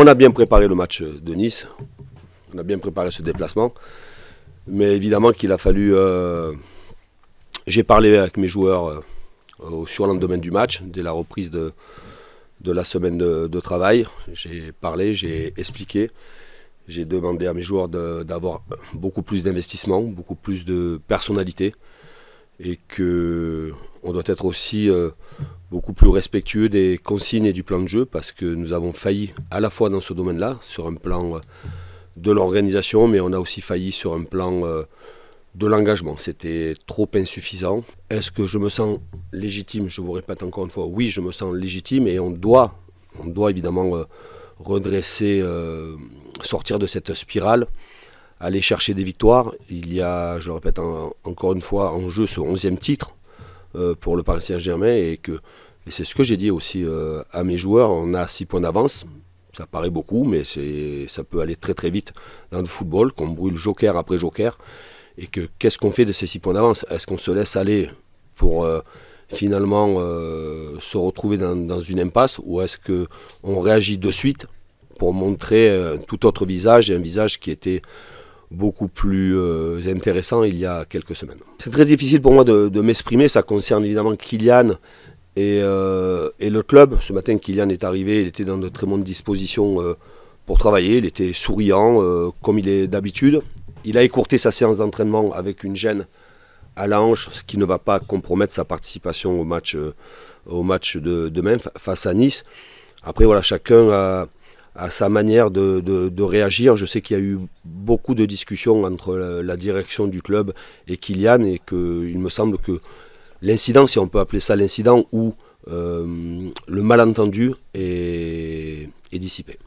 On a bien préparé le match de Nice, on a bien préparé ce déplacement, mais évidemment qu'il a fallu... j'ai parlé avec mes joueurs au surlendemain du match, dès la reprise de la semaine de travail. J'ai parlé, j'ai expliqué, j'ai demandé à mes joueurs d'avoir beaucoup plus d'investissement, beaucoup plus de personnalité, et qu'on doit être aussi beaucoup plus respectueux des consignes et du plan de jeu, parce que nous avons failli à la fois dans ce domaine-là, sur un plan de l'organisation, mais on a aussi failli sur un plan de l'engagement. C'était trop insuffisant. Est-ce que je me sens légitime? Je vous répète encore une fois, oui, je me sens légitime, et on doit évidemment redresser, sortir de cette spirale, aller chercher des victoires. Il y a, je le répète encore une fois, en jeu ce 11e titre pour le Paris Saint-Germain, et c'est ce que j'ai dit aussi à mes joueurs. On a 6 points d'avance, ça paraît beaucoup, mais ça peut aller très très vite dans le football, qu'on brûle joker après joker, et qu'est-ce qu'on fait de ces 6 points d'avance? Est-ce qu'on se laisse aller pour finalement se retrouver dans une impasse, ou est-ce qu'on réagit de suite pour montrer un tout autre visage, et un visage qui était beaucoup plus intéressant il y a quelques semaines. C'est très difficile pour moi de m'exprimer, ça concerne évidemment Kylian et le club. Ce matin, Kylian est arrivé, il était dans de très bonnes dispositions pour travailler, il était souriant comme il est d'habitude. Il a écourté sa séance d'entraînement avec une gêne à la hanche, ce qui ne va pas compromettre sa participation au match de demain face à Nice. Après voilà, chacun a sa manière de réagir. Je sais qu'il y a eu beaucoup de discussions entre la direction du club et Kylian, et qu'il me semble que l'incident, si on peut appeler ça l'incident, ou le malentendu est dissipé.